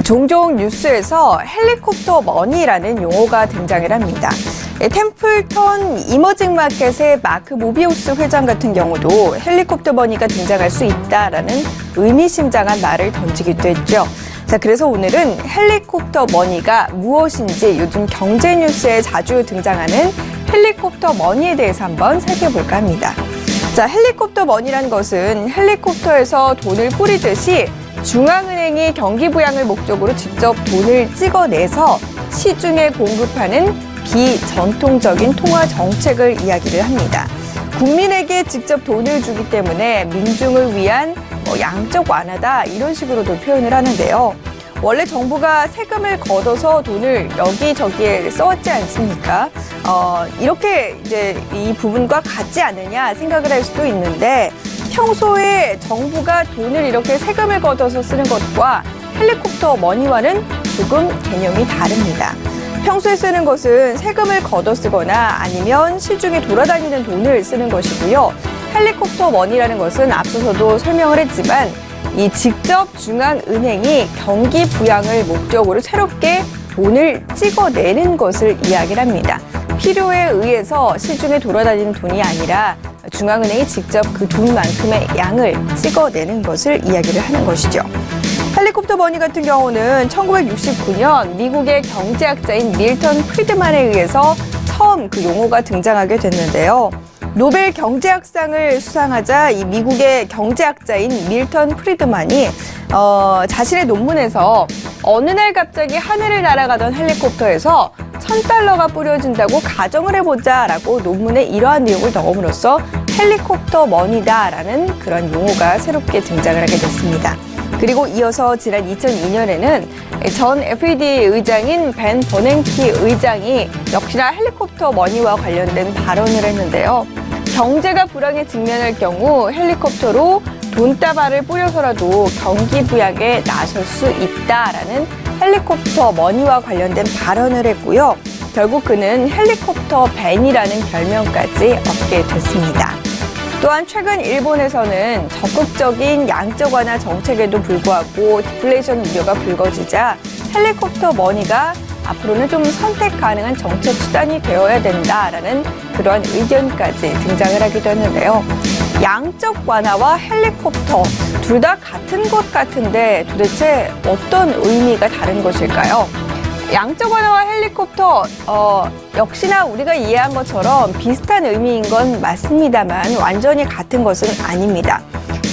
종종 뉴스에서 헬리콥터 머니라는 용어가 등장을 합니다. 템플턴 이머징 마켓의 마크 모비우스 회장 같은 경우도 헬리콥터 머니가 등장할 수 있다라는 의미심장한 말을 던지기도 했죠. 자, 그래서 오늘은 헬리콥터 머니가 무엇인지 요즘 경제 뉴스에 자주 등장하는 헬리콥터 머니에 대해서 한번 살펴볼까 합니다. 자, 헬리콥터 머니란 것은 헬리콥터에서 돈을 뿌리듯이 중앙은행이 경기 부양을 목적으로 직접 돈을 찍어내서 시중에 공급하는 비전통적인 통화 정책을 이야기를 합니다. 국민에게 직접 돈을 주기 때문에 민중을 위한 양적 완화다 이런 식으로도 표현을 하는데요. 원래 정부가 세금을 걷어서 돈을 여기저기에 써왔지 않습니까? 이렇게 이제 이 부분과 같지 않느냐 생각을 할 수도 있는데 평소에 정부가 돈을 이렇게 세금을 걷어서 쓰는 것과 헬리콥터 머니와는 조금 개념이 다릅니다. 평소에 쓰는 것은 세금을 걷어 쓰거나 아니면 시중에 돌아다니는 돈을 쓰는 것이고요. 헬리콥터 머니라는 것은 앞서서도 설명을 했지만 이 직접 중앙은행이 경기 부양을 목적으로 새롭게 돈을 찍어내는 것을 이야기를 합니다. 필요에 의해서 시중에 돌아다니는 돈이 아니라 중앙은행이 직접 그 돈만큼의 양을 찍어내는 것을 이야기를 하는 것이죠. 헬리콥터 머니 같은 경우는 1969년 미국의 경제학자인 밀턴 프리드만에 의해서 처음 그 용어가 등장하게 됐는데요. 노벨 경제학상을 수상하자 이 미국의 경제학자인 밀턴 프리드만이 자신의 논문에서 어느 날 갑자기 하늘을 날아가던 헬리콥터에서 $1,000가 뿌려진다고 가정을 해보자라고 논문에 이러한 내용을 넣음으로써 헬리콥터 머니다라는 그런 용어가 새롭게 등장을 하게 됐습니다. 그리고 이어서 지난 2002년에는 전 FED 의장인 벤 버냉키 의장이 역시나 헬리콥터 머니와 관련된 발언을 했는데요. 경제가 불황에 직면할 경우 헬리콥터로 돈다발을 뿌려서라도 경기 부양에 나설 수 있다라는 헬리콥터 머니와 관련된 발언을 했고요. 결국 그는 헬리콥터 벤이라는 별명까지 얻게 됐습니다. 또한 최근 일본에서는 적극적인 양적 완화 정책에도 불구하고 디플레이션 우려가 불거지자 헬리콥터 머니가 앞으로는 좀 선택 가능한 정책 수단이 되어야 된다라는 그러한 의견까지 등장을 하기도 했는데요. 양적 완화와 헬리콥터 둘 다 같은 것 같은데 도대체 어떤 의미가 다른 것일까요? 양적 완화와 헬리콥터 역시나 우리가 이해한 것처럼 비슷한 의미인 건 맞습니다만 완전히 같은 것은 아닙니다.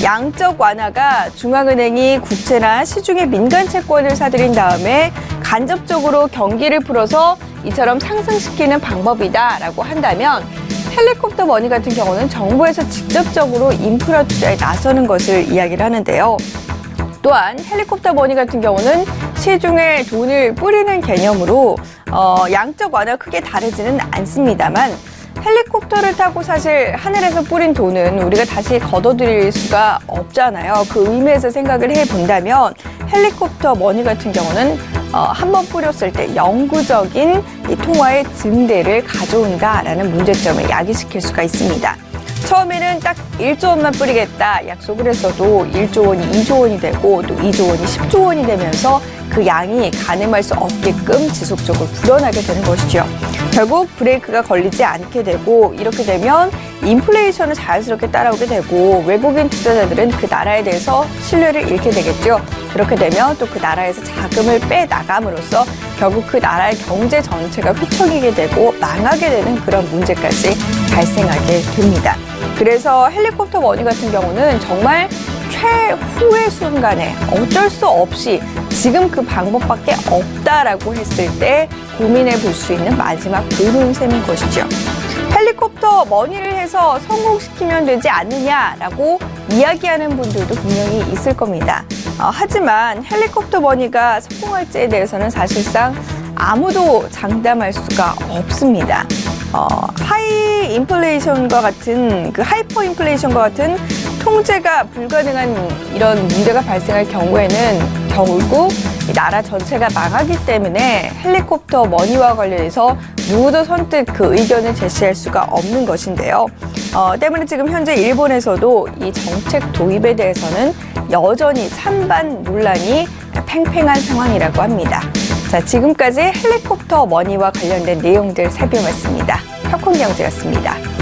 양적 완화가 중앙은행이 국채나 시중의 민간 채권을 사들인 다음에 간접적으로 경기를 풀어서 이처럼 상승시키는 방법이다라고 한다면 헬리콥터 머니 같은 경우는 정부에서 직접적으로 인프라 투자에 나서는 것을 이야기를 하는데요. 또한 헬리콥터 머니 같은 경우는 시중에 돈을 뿌리는 개념으로 양적 완화 크게 다르지는 않습니다만 헬리콥터를 타고 사실 하늘에서 뿌린 돈은 우리가 다시 걷어들일 수가 없잖아요. 그 의미에서 생각을 해본다면 헬리콥터 머니 같은 경우는 한번 뿌렸을 때 영구적인 이 통화의 증대를 가져온다라는 문제점을 야기시킬 수가 있습니다. 처음에는 딱 1조 원만 뿌리겠다 약속을 했어도 1조 원이 2조 원이 되고 또 2조 원이 10조 원이 되면서 그 양이 가늠할 수 없게끔 지속적으로 불어나게 되는 것이죠. 결국 브레이크가 걸리지 않게 되고 이렇게 되면 인플레이션은 자연스럽게 따라오게 되고 외국인 투자자들은 그 나라에 대해서 신뢰를 잃게 되겠죠. 그렇게 되면 또 그 나라에서 자금을 빼나감으로써 결국 그 나라의 경제 전체가 휘청이게 되고 망하게 되는 그런 문제까지 발생하게 됩니다. 그래서 헬리콥터 머니 같은 경우는 정말 최후의 순간에 어쩔 수 없이 지금 그 방법밖에 없다라고 했을 때 고민해 볼 수 있는 마지막 보름셈인 것이죠. 헬리콥터 머니를 해서 성공시키면 되지 않느냐라고 이야기하는 분들도 분명히 있을 겁니다. 하지만 헬리콥터 머니가 성공할지에 대해서는 사실상 아무도 장담할 수가 없습니다. 하이 인플레이션과 같은 그 하이퍼 인플레이션과 같은 통제가 불가능한 이런 문제가 발생할 경우에는 결국 나라 전체가 망하기 때문에 헬리콥터 머니와 관련해서 누구도 선뜻 그 의견을 제시할 수가 없는 것인데요. 때문에 지금 현재 일본에서도 이 정책 도입에 대해서는 여전히 찬반 논란이 팽팽한 상황이라고 합니다. 자, 지금까지 헬리콥터 머니와 관련된 내용들 살펴봤습니다. 혁훈경제였습니다.